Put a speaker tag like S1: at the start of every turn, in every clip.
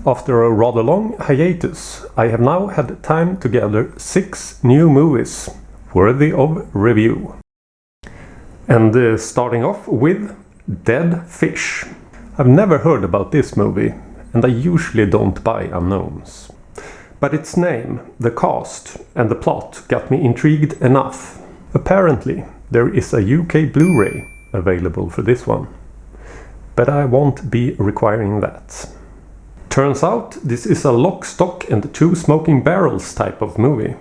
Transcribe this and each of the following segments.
S1: After a rather long hiatus, I have now had time to gather 6 new movies worthy of review. And starting off with Dead Fish. I've never heard about this movie, and I usually don't buy unknowns. But its name, the cast, and the plot got me intrigued enough. Apparently, there is a UK Blu-ray available for this one, but I won't be requiring that. Turns out this is a lock, stock and two smoking barrels type of movie.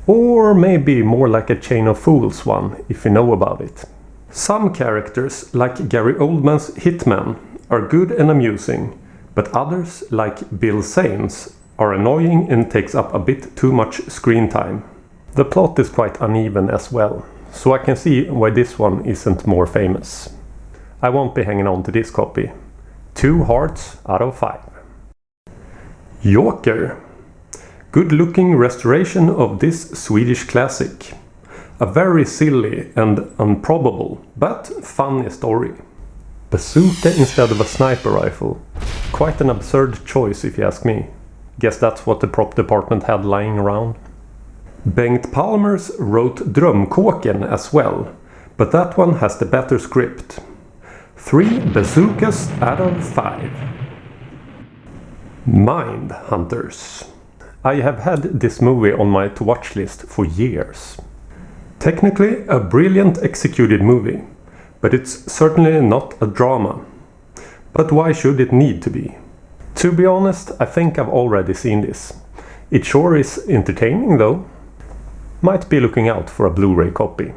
S1: Or maybe more like a Chain of Fools one, if you know about it. Some characters, like Gary Oldman's Hitman, are good and amusing, but others, like Bill Zane's, are annoying and takes up a bit too much screen time. The plot is quite uneven as well, so I can see why this one isn't more famous. I won't be hanging on to this copy. 2 hearts out of 5. Joker. Good-looking restoration of this Swedish classic. A very silly and improbable, but funny story. Bazooka instead of a sniper rifle. Quite an absurd choice if you ask me. Guess that's what the prop department had lying around. Bengt Palmers wrote Drömkåken as well, but that one has the better script. 3 bazookas out of 5. Mindhunters. I have had this movie on my to-watch list for years. Technically a brilliant executed movie, but it's certainly not a drama. But why should it need to be? To be honest, I think I've already seen this. It sure is entertaining though. Might be looking out for a Blu-ray copy.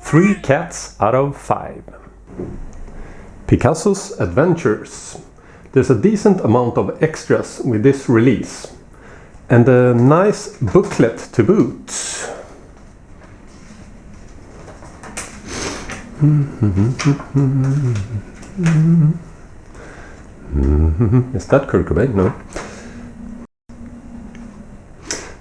S1: 3 cats out of 5. Picassos Adventures. There's a decent amount of extras with this release. And a nice booklet to boot. Is that Kurt Cobain? No.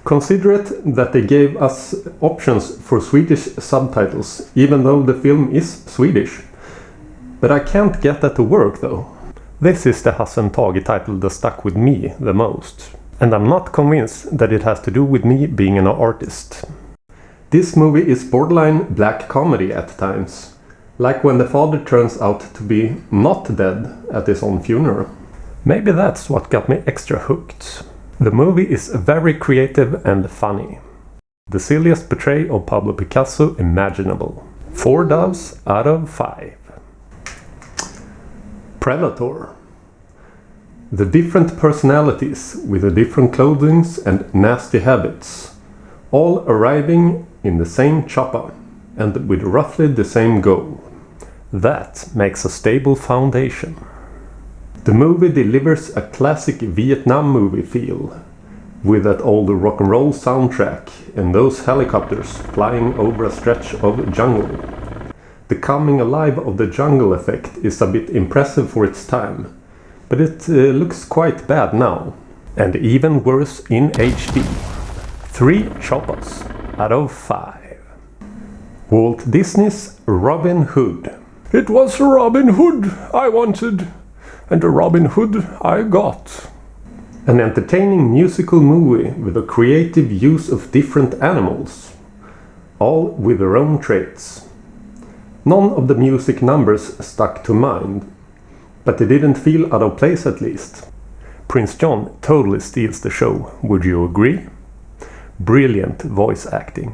S1: Consider it that they gave us options for Swedish subtitles, even though the film is Swedish. But I can't get that to work though. This is the Hassan Tage title that stuck with me the most. And I'm not convinced that it has to do with me being an artist. This movie is borderline black comedy at times. Like when the father turns out to be not dead at his own funeral. Maybe that's what got me extra hooked. The movie is very creative and funny. The silliest portrayal of Pablo Picasso imaginable. 4 doves out of 5. Predator. The different personalities with the different clothings and nasty habits, all arriving in the same chopper and with roughly the same goal. That makes a stable foundation. The movie delivers a classic Vietnam movie feel, with that old rock and roll soundtrack and those helicopters flying over a stretch of jungle. The coming alive of the jungle effect is a bit impressive for its time, but it looks quite bad now. And even worse in HD. 3 choppers out of 5. Walt Disney's Robin Hood. It was Robin Hood I wanted, and a Robin Hood I got. An entertaining musical movie with a creative use of different animals, all with their own traits. None of the music numbers stuck to mind, but they didn't feel out of place at least. Prince John totally steals the show, would you agree? Brilliant voice acting.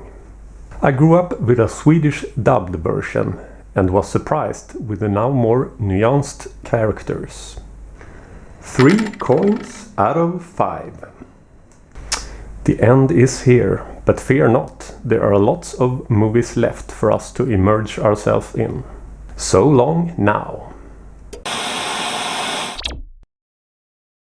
S1: I grew up with a Swedish dubbed version and was surprised with the now more nuanced characters. 3 coins out of 5. The end is here, but fear not, there are lots of movies left for us to immerse ourselves in. So long now.